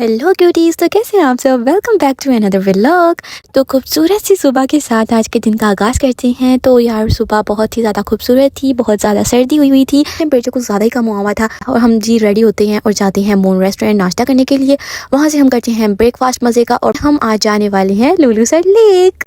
Hello cuties, तो कैसे हैं आप सब। Welcome back to another vlog. तो खूबसूरत सी सुबह के साथ आज के दिन का आगाज़ करते हैं। तो यार सुबह बहुत ही ज़्यादा खूबसूरत थी, बहुत ज़्यादा सर्दी हुई थी, टेम्परेचर कुछ ज़्यादा ही कम हुआ था और हम जी रेडी होते हैं और जाते हैं मून रेस्टोरेंट नाश्ता करने के लिए। वहाँ से हम करते हैं ब्रेकफास्ट मज़े का और हम आज जाने वाले हैं लुलू सर लेक।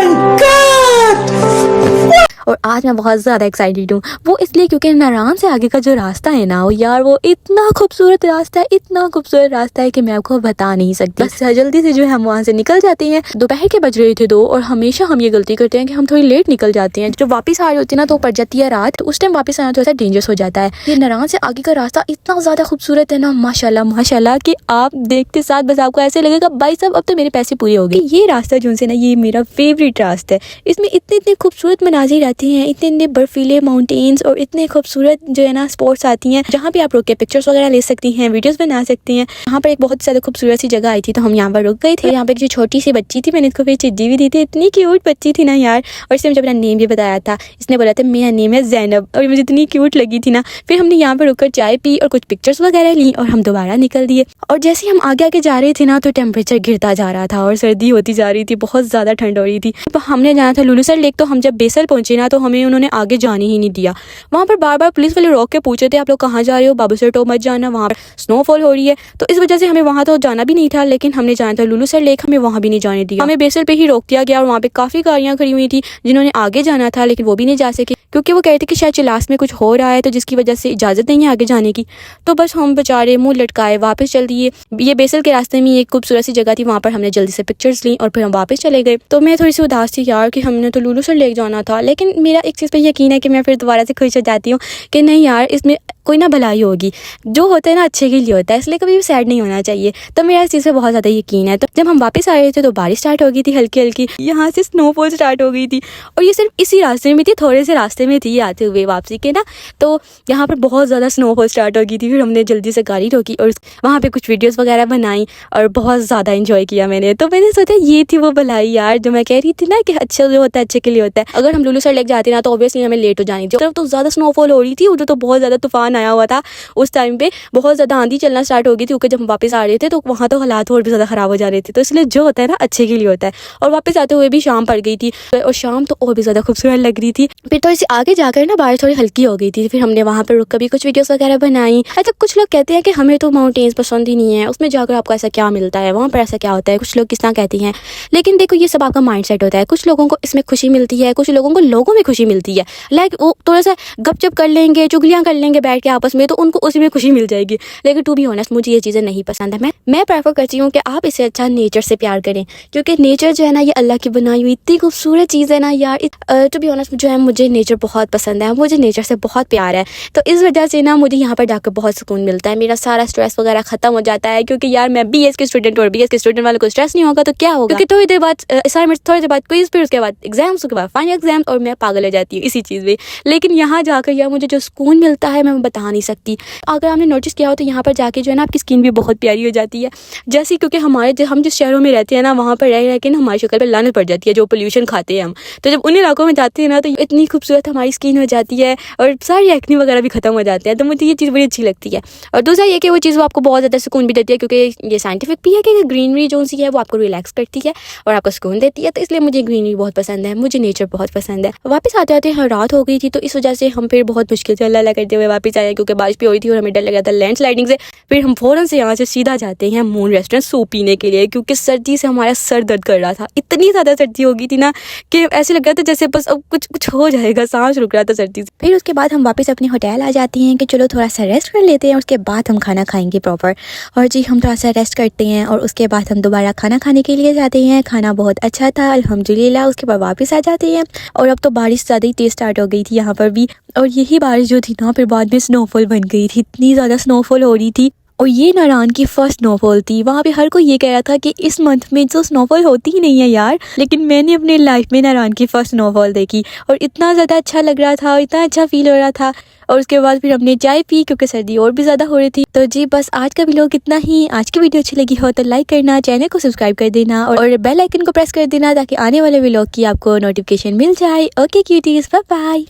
और आज मैं बहुत ज़्यादा एक्साइटेड हूँ, वो इसलिए क्योंकि नारायण से आगे का जो रास्ता है ना, वो यार वो इतना खूबसूरत रास्ता है, इतना खूबसूरत रास्ता है कि मैं आपको बता नहीं सकती। बस जल्दी से जो है हम वहाँ से निकल जाते हैं। दोपहर के बज रहे थे 2 और हमेशा हम ये गलती करते हैं कि हम थोड़ी लेट निकल जाते हैं। जब वापस आ रही होती है ना तो पड़ जाती है रात, तो उस टाइम वापस आना थोड़ा सा डेंजरस हो जाता है। ये नारायण से आगे का रास्ता इतना ज़्यादा खूबसूरत है ना, माशाल्लाह माशाल्लाह, कि आप देखते साथ बस आपको ऐसे लगेगा भाई साहब अब तो मेरे पैसे पूरे हो गए। ये रास्ता जो है ना, ये मेरा फेवरेट रास्ता है। इसमें इतने इतने खूबसूरत मनाजिर आती हैं, इतने इतने बर्फीले माउंटेन्स और इतने खूबसूरत जो है ना स्पॉट्स आती हैं, जहाँ पे आप रुक के पिक्चर्स वगैरह ले सकती हैं, वीडियोस बना सकती हैं। यहाँ पर एक बहुत ज़्यादा खूबसूरत सी जगह आई थी, तो हम यहाँ पर रुक गए थे। यहाँ पे जो छोटी सी बच्ची थी, मैंने इसको फिर चिज्जी भी दी थी, इतनी क्यूट बच्ची थी ना यार। और इसने मुझे अपना नेम भी बताया था, इसने बोला था मेरा नेम है ज़ैनब, और मुझे इतनी क्यूट लगी थी ना। फिर हमने यहाँ पर रुककर चाय पी और कुछ पिक्चर्स वगैरह ली और हम दोबारा निकल दिए। और जैसे हम आगे आगे जा रहे थे ना, तो टेम्परेचर गिरता जा रहा था और सर्दी होती जा रही थी, बहुत ज़्यादा ठंड हो रही थी। तो हमने जाना था लुलू सर लेक, तो हम जब बेसल पहुंचे ना, तो हमें उन्होंने आगे जाने ही नहीं दिया। वहाँ पर बार बार पुलिस वाले रोक के पूछे थे आप लोग कहाँ जा रहे हो, बाबू सर टो मत जाना, वहाँ पर स्नोफॉल हो रही है। तो इस वजह से हमें वहाँ तो जाना भी नहीं था, लेकिन हमने जाना था लुलू सर लेक, हमें वहाँ भी नहीं जाने दिया। हमें बेसल पे ही रोक दिया गया और वहाँ पे काफ़ी गाड़ियाँ खड़ी हुई थी जिन्होंने आगे जाना था, लेकिन वो भी नहीं जा सके क्योंकि वो कहते कि शायद चिलास में कुछ हो रहा है, तो जिसकी वजह से इजाज़त नहीं है आगे जाने की। तो बस हम बेचारे मुँह लटकाए वापस चल दिए। ये बेसल के रास्ते में एक खूबसूरत सी जगह थी, वहाँ पर हमने जल्दी से पिक्चर्स ली और फिर हम वापस चले गए। तो मैं थोड़ी सी उदास थी यार कि हमने तो लुलू सर लेक जाना था, लेकिन मेरा एक चीज़ पर यकीन है कि मैं फिर दोबारा से खुश हो जाती हूँ कि नहीं यार इसमें कोई ना भलाई होगी, जो होता है ना अच्छे के लिए होता है, इसलिए कभी भी सैड नहीं होना चाहिए। तो मेरा इस चीज़ पे बहुत ज़्यादा यकीन है। तो जब हम वापस आ रहे थे तो बारिश स्टार्ट हो गई थी हल्की हल्की, यहाँ से स्नोफॉल स्टार्ट हो गई थी और ये सिर्फ इसी रास्ते में थी, थोड़े से रास्ते में थी आते हुए वापसी के ना। तो यहाँ पर बहुत ज़्यादा स्नोफॉल स्टार्ट हो गई थी। फिर हमने जल्दी से गाड़ी रोकी और वहाँ पर कुछ वीडियोज़ वगैरह बनाई और बहुत ज़्यादा इन्जॉय किया मैंने। तो मैंने सोचा ये थी वो भलाई यार जो मैं कह रही थी ना कि अच्छा जो होता है अच्छे के लिए होता है। अगर हम लुलू सर लेक जाते ना तो ऑब्वियसली हमें लेट हो जानी थी। तो ज़्यादा स्नोफॉल हो रही थी, उधर तो बहुत ज़्यादा तूफान आया हुआ था। उस टाइम पे बहुत ज़्यादा आंधी चलना स्टार्ट हो गई थी, क्योंकि जब हम वापस आ रहे थे तो वहाँ तो हालात और भी ज़्यादा ख़राब हो जा रहे थे। तो इसलिए जो होता है ना अच्छे के लिए होता है। और वापस आते हुए भी शाम पड़ गई थी और शाम तो और भी ज़्यादा खूबसूरत लग रही थी। फिर थोड़ी सी आगे जाकर ना बारिश थोड़ी हल्की हो गई थी। फिर हमने वहाँ पर रुक कर भी कुछ वीडियोस वगैरह बनाई। अच्छा, कुछ लोग कहते हैं कि हमें तो माउंटेन्स पसंद ही नहीं है, उसमें जाकर आपको ऐसा क्या मिलता है, वहाँ पर ऐसा क्या होता है, कुछ लोग किस तरह कहती हैं। लेकिन देखो ये सब आपका माइंड सेट होता है। कुछ लोगों को इसमें खुशी मिलती है, कुछ लोगों को लोगों में खुशी मिलती है। लाइक वो थोड़ा सा गपशप कर लेंगे, चुगलियाँ कर लेंगे बैठ के आपस में, तो उनको उसी में खुशी मिल जाएगी। लेकिन टू बी ऑनेस्ट मुझे ये चीज़ें नहीं पसंद है। मैं प्रेफर करती हूँ कि आप इससे अच्छा नेचर से प्यार करें, क्योंकि नेचर जो है ना ये अल्लाह की बनाई हुई इतनी खूबसूरत चीज़ है ना यार। टू बी ऑनेस्ट जो है मुझे नेचर बहुत पसंद है, मुझे नेचर से बहुत प्यार है। तो इस वजह से ना मुझे यहाँ पर जाकर बहुत सुकून मिलता है, मेरा सारा स्ट्रेस वगैरह खत्म हो जाता है। क्योंकि यार मैं BS की स्टूडेंट और BS के स्टूडेंट वालों को स्ट्रेस नहीं होगा तो क्या होगा, क्योंकि थोड़ी देर बाद असाइनमेंट, थोड़ी देर बाद क्विज, फिर उसके बाद एग्जाम्स, उसके बाद फाइनल एग्जाम, और मैं पागल हो जाती हूँ इसी चीज़ में। लेकिन यहाँ जाकर यार मुझे जो सुकून मिलता है मैं बता नहीं सकती। अगर आपने नोटिस किया हो तो यहाँ पर जाके जो है ना आपकी स्किन भी बहुत प्यारी हो जाती है। जैसे क्योंकि हम जिस शहरों में रहते हैं ना, वहाँ पर रह के ना हमारी शक्ल पर लानत पड़ जाती है, जो पोल्यूशन खाते हैं हम। तो जब उन इलाकों में जाते हैं ना तो इतनी खूबसूरत हमारी स्किन हो जाती है और सारी एक्ने वगैरह भी खत्म हो जाते हैं। तो मुझे ये चीज़ बड़ी अच्छी लगती है। और दूसरा ये कि वो चीज़ वो आपको बहुत ज़्यादा सुकून भी देती है, क्योंकि ये साइंटिफिक भी है कि ग्रीनरी जो सी है वो आपको रिलैक्स करती है और आपको सुकून देती है। तो इसलिए मुझे ग्रीनरी बहुत पसंद है, मुझे नेचर बहुत पसंद है। वापस आते आते रात हो गई थी, तो इस वजह से हम फिर बहुत मुश्किल से अल्लाह करते हुए वापस आए, क्योंकि बारिश भी हुई थी और हमें डर लगा था लैंडस्लाइडिंग से। फिर हम फ़ौरन से यहाँ से सीधा जाते हैं मून रेस्टोरेंट सूप पीने के लिए, क्योंकि सर्दी से हमारा सर दर्द कर रहा था। इतनी ज़्यादा सर्दी हो गई थी ना कि ऐसे लग रहा था जैसे बस अब कुछ हो जाएगा, सांस रुक रहा था सर्दी से। फिर उसके बाद हम वापस अपने होटल आ जाते हैं कि चलो थोड़ा सा रेस्ट कर लेते हैं, उसके बाद हम खाना खाएंगे प्रॉपर। और जी हम थोड़ा सा रेस्ट करते हैं और उसके बाद हम दोबारा खाना खाने के लिए जाते हैं। खाना बहुत अच्छा था अल्हम्दुलिल्लाह। उसके बाद वापस आ जाते हैं और अब तो बारिश ज़्यादा ही तेज़ स्टार्ट हो गई थी यहाँ पर भी। और यही बारिश जो थी ना फिर बाद में स्नोफॉल बन गई थी, इतनी ज़्यादा स्नोफॉल हो रही थी। और ये नारायण की फर्स्ट स्नोफॉल थी। वहाँ पे हर कोई ये कह रहा था कि इस मंथ में तो स्नोफॉल होती ही नहीं है यार, लेकिन मैंने अपने लाइफ में नारायण की फर्स्ट स्नोफॉल देखी और इतना ज़्यादा अच्छा लग रहा था, इतना अच्छा फील हो रहा था। और उसके बाद फिर हमने चाय पी, क्योंकि सर्दी और भी ज़्यादा हो रही थी। तो जी बस आज का व्लॉग इतना ही। आज की वीडियो अच्छी लगी हो तो लाइक करना, चैनल को सब्सक्राइब कर देना और बेल आइकन को प्रेस कर देना, ताकि आने वाले व्लॉग की आपको नोटिफिकेशन मिल जाए। Okay cuties, bye bye.